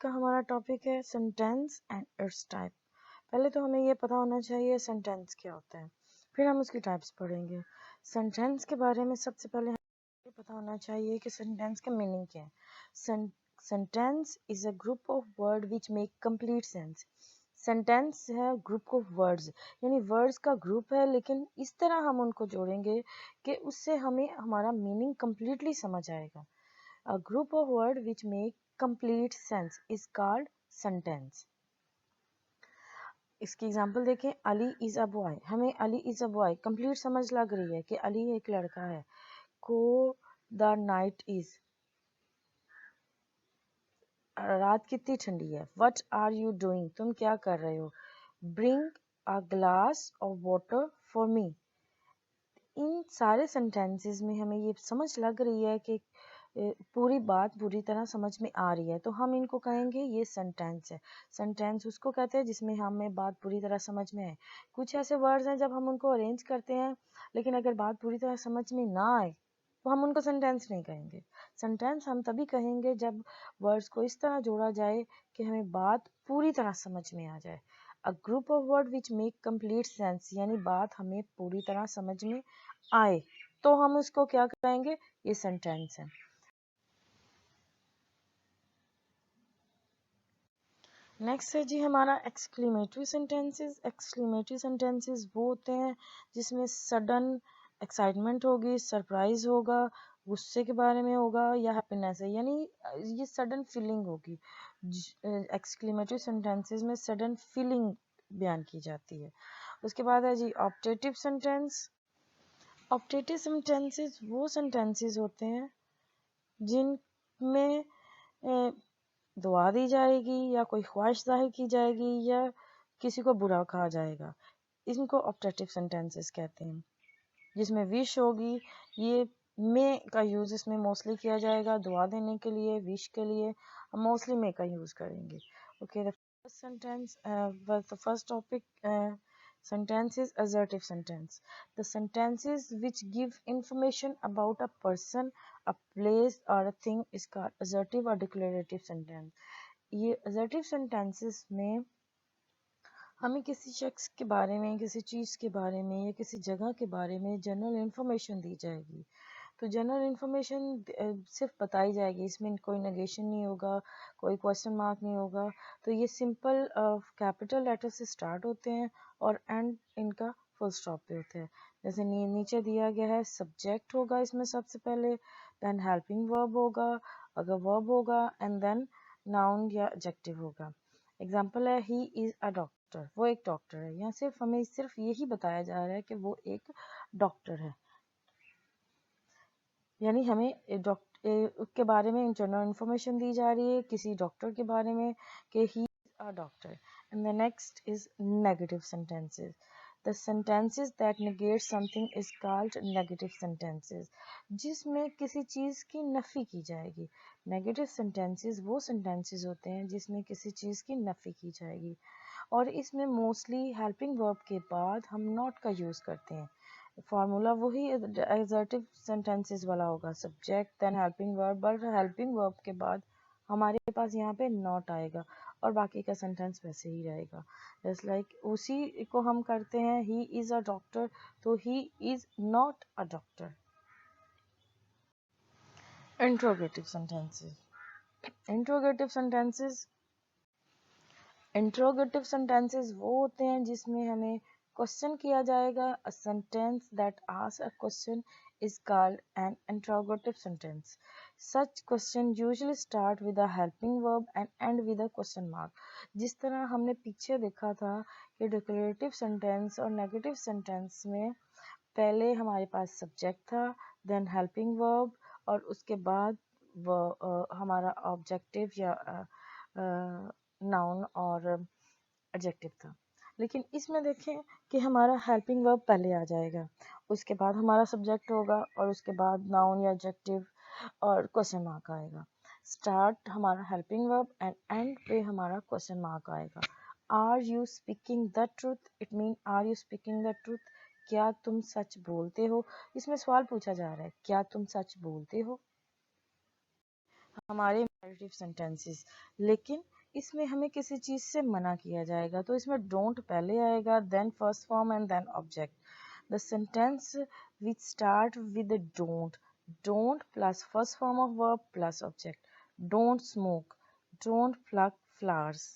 کا ہمارا ٹاپک ہے سینٹینس اینڈ اٹس ٹائپ. پہلے تو ہمیں یہ پتہ ہونا چاہیے سینٹینس کیا ہوتا ہے، پھر ہم اس کی ٹائپس پڑھیں گے. سینٹینس کے بارے میں سب سے پہلے ہمیں یہ پتہ ہونا چاہیے کہ سینٹینس کا میننگ کیا ہے. Sentence is a group of word which make complete sense. Sentence ہے گروپ آف ورڈز، یعنی ورڈز کا گروپ ہے، لیکن اس طرح ہم ان کو جوڑیں گے کہ اس سے ہمیں ہمارا میننگ کمپلیٹلی سمجھ آئے گا. A group of words which make complete sense is called sentence. اس کی ایگزامپل دیکھیں، علی از اے بوائے. ہمیں علی از اے بوائے کمپلیٹ سمجھ لگ رہی ہے کہ علی ایک لڑکا ہے. کو دا نائٹ از، رات کتنی ٹھنڈی ہے. وٹ آر یو ڈوئنگ، تم کیا کر رہے ہو. Bring a glass of water for me. ان سارے سینٹینسز میں ہمیں یہ سمجھ لگ رہی ہے کہ پوری بات پوری طرح سمجھ میں آ رہی ہے، تو ہم ان کو کہیں گے یہ سینٹینس ہے. سینٹینس اس کو کہتے ہیں جس میں ہمیں بات پوری طرح سمجھ میں آئے. کچھ ایسے ورڈز ہیں جب ہم ان کو ارینج کرتے ہیں لیکن اگر بات پوری طرح سمجھ میں نہ آئے تو ہم ان کو سینٹینس نہیں کہیں گے. سینٹینس ہم تبھی کہیں گے جب ورڈز کو اس طرح جوڑا جائے کہ ہمیں بات پوری طرح سمجھ میں آ جائے. A group of words which make complete sense، یعنی بات ہمیں پوری طرح سمجھ میں آئے تو ہم اس کو کیا کہیں گے، یہ سینٹینس ہے. نیکسٹ ہے جی ہمارا ایکسکلیمیٹری سینٹینسز. ایکسکلیمیٹری سینٹینسز وہ ہوتے ہیں جس میں سڈن ایکسائٹمنٹ ہوگی، سرپرائز ہوگا، غصے کے بارے میں ہوگا یا ہیپینیس ہے، یعنی یہ سڈن فیلنگ ہوگی. ایکسکلیمیٹری سینٹینسز میں سڈن فیلنگ بیان کی جاتی ہے. اس کے بعد ہے جی آپٹیٹیو سینٹینس. آپٹیٹیو سینٹینسز وہ سینٹینسز ہوتے ہیں جن میں دعا دی جائے گی یا کوئی خواہش ظاہر کی جائے گی یا کسی کو برا کہا جائے گا. ان کو آپٹیٹیو سینٹینسز کہتے ہیں. جس میں وش ہوگی، یہ میں کا یوز اس میں موسٹلی کیا جائے گا دعا دینے کے لیے، وش کے لیے ہم موسٹلی میں کا یوز کریں گے. Okay, the first topic sentence is assertive sentence. The sentences which give information about a person, a place or a thing is called assertive or declarative sentence. یہ assertive sentences میں ہمیں کسی شخص کے بارے میں، کسی چیز کے بارے میں یا کسی جگہ کے بارے میں جنرل انفارمیشن دی جائے گی. تو جنرل انفارمیشن صرف بتائی جائے گی، اس میں کوئی نگیشن نہیں ہوگا، کوئی کوشچن مارک نہیں ہوگا. تو یہ سمپل کیپٹل لیٹر سے سٹارٹ ہوتے ہیں اور اینڈ ان کا فل اسٹاپ پہ ہوتے ہیں. جیسے نیچے دیا گیا ہے، سبجیکٹ ہوگا اس میں سب سے پہلے، دین ہیلپنگ ورب ہوگا اگر ورب ہوگا، اینڈ دین ناؤن یا ایڈجیکٹو ہوگا. ایگزامپل ہے ہی از اے ڈاکٹر، وہ ایک ڈاکٹر ہے. یہاں ہمیں صرف یہی بتایا جا رہا ہے کہ وہ ایک ڈاکٹر ہے، یعنی ہمیں اس کے بارے میں جنرل انفارمیشن دی جا رہی ہے کسی ڈاکٹر کے بارے میں کہ he is a doctor. And the next is negative sentences. The sentences that negate something is called negative sentences. جس میں کسی چیز کی نفی کی جائے گی. نیگیٹو سینٹینسز وہ سینٹینسز ہوتے ہیں جس میں کسی چیز کی نفی کی جائے گی، اور اس میں موسٹلی ہیلپنگ ورب کے بعد ہم ناٹ کا یوز کرتے ہیں. فارمولا وہی ایگزرٹیو سینٹینسز والا ہوگا، سبجیکٹ دین ہیلپنگ ورب، بٹ ہیلپنگ ورب کے بعد ہمارے پاس یہاں پہ ناٹ آئے گا اور باقی کا سینٹینس ویسے ہی رہے گا. جسٹ لائک اسی کو ہم کرتے ہیں ہی از اے ڈاکٹر، تو he is not a doctor. Interrogative sentences. Interrogative sentences interrogative sentences وہ ہوتے ہیں جس میں ہمیں کوشچن کیا جائے گا. A sentence that asks a question is called an interrogative sentence. Such question usually start with a helping verb and end with a question mark. جس طرح ہم نے پیچھے دیکھا تھا کہ ڈیکلیریٹو سینٹینس اور نیگیٹو سینٹینس میں پہلے ہمارے پاس سبجیکٹ تھا، دین ہیلپنگ ورب، اور اس کے بعد ہمارا آبجیکٹیو یا ناؤن اور ایڈجیکٹو تھا. لیکن اس میں دیکھیں کہ ہمارا ہیلپنگ ورب پہلے آ جائے گا، اس کے بعد ہمارا سبجیکٹ ہوگا اور اس کے بعد ناؤن یا ایڈجیکٹو اور کوشچن مارک آئے گا. اسٹارٹ ہمارا ہیلپنگ ورب اینڈ اینڈ پہ ہمارا کوشچن مارک آئے گا. Are you speaking the truth, it mean are you speaking the truth, کیا تم سچ بولتے ہو. اس میں سوال پوچھا جا رہا ہے کیا تم سچ بولتے ہو. ہمارے imperative sentences, لیکن اس میں ہمیں کسی چیز سے منع کیا جائے گا تو اس میں ڈونٹ پہلے آئے گا then first form and then object. The sentence which start with don't plus first form of verb plus object. Don't smoke, don't pluck flowers.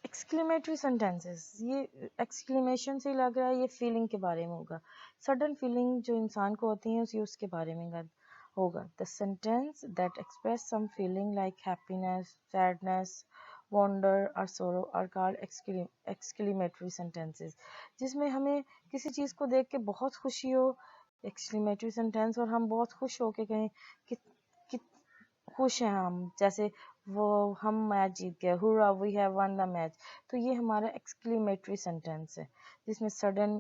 Exclamatory sentences, یہ ایکسکلیمیشن سے لگ رہا ہے یہ فیلنگ کے بارے میں ہوگا، سڈن فیلنگ جو انسان کو ہوتی ہیں اس کے بارے میں ہوگا. The sentence that express some feeling like happiness, sadness, wander اور سورو آر کالڈ ایکسکلیمیٹری سینٹینسز. جس میں ہمیں کسی چیز کو دیکھ کے بہت خوشی ہو، ایکسکلیمیٹری سینٹینس، اور ہم بہت خوش ہو کے کہیں کہ خوش ہیں ہم، جیسے وہ ہم میچ جیت گئے، hurrah we have won the match. تو یہ ہمارا ایکسکلیمیٹری سینٹینس ہے جس میں سڈن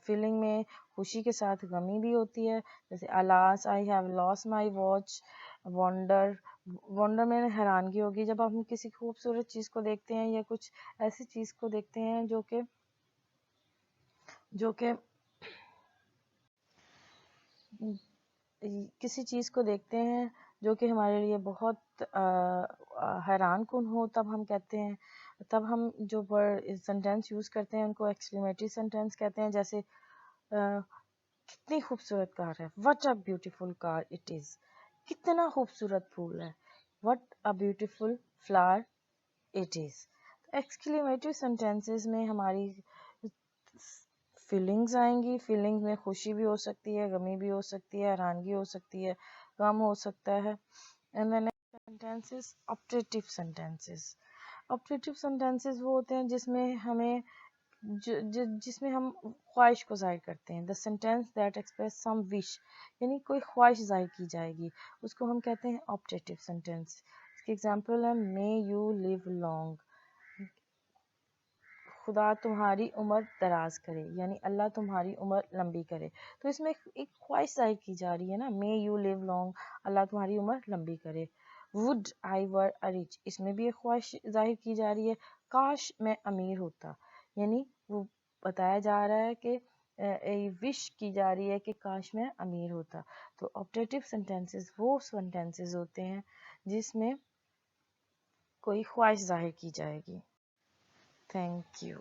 فیلنگ میں خوشی کے ساتھ غمی بھی ہوتی ہے، جیسے alas I have lost my watch. Wonder میں حیرانگی ہوگی جب ہم کسی خوبصورت چیز کو دیکھتے ہیں یا کچھ ایسی چیز کو دیکھتے ہیں جو کہ کسی چیز کو دیکھتے ہیں جو کہ ہمارے لیے بہت حیران کن ہو، تب ہم کہتے ہیں، تب ہم جو سینٹینس یوز کرتے ہیں ان کو ایکسکلیمیٹری سینٹینس کہتے ہیں. جیسے کتنی خوبصورت کار ہے، what a beautiful car it is. کتنا خوبصورت پھول ہے، what a beautiful flower it is. Exclamatory sentences میں ہماری فیلنگز آئیں گی، فیلنگز میں خوشی بھی ہو سکتی ہے، غمی بھی ہو سکتی ہے، حیرانگی ہو سکتی ہے، غم ہو سکتا ہے. And then next sentence is optative sentences. optative sentences وہ ہوتے ہیں جس میں ہم خواہش کو ظاہر کرتے ہیں. the sentence that express some wish، یعنی کوئی خواہش ظاہر کی جائے گی، اس کو ہم کہتے ہیں optative sentence. اس کی ایگزامپل ہے may you live long، خدا تمہاری عمر دراز کرے، یعنی اللہ تمہاری عمر لمبی کرے. تو اس میں ایک خواہش ظاہر کی جا رہی ہے نا، may you live long، اللہ تمہاری عمر لمبی کرے. would I were rich، اس میں بھی ایک خواہش ظاہر کی جا رہی ہے، کاش میں امیر ہوتا، یعنی وہ بتایا جا رہا ہے کہ وش کی جا رہی ہے کہ کاش میں امیر ہوتا. تو آپٹیٹیو سینٹینسز وہ سینٹینسز ہوتے ہیں جس میں کوئی خواہش ظاہر کی جائے گی. Thank you.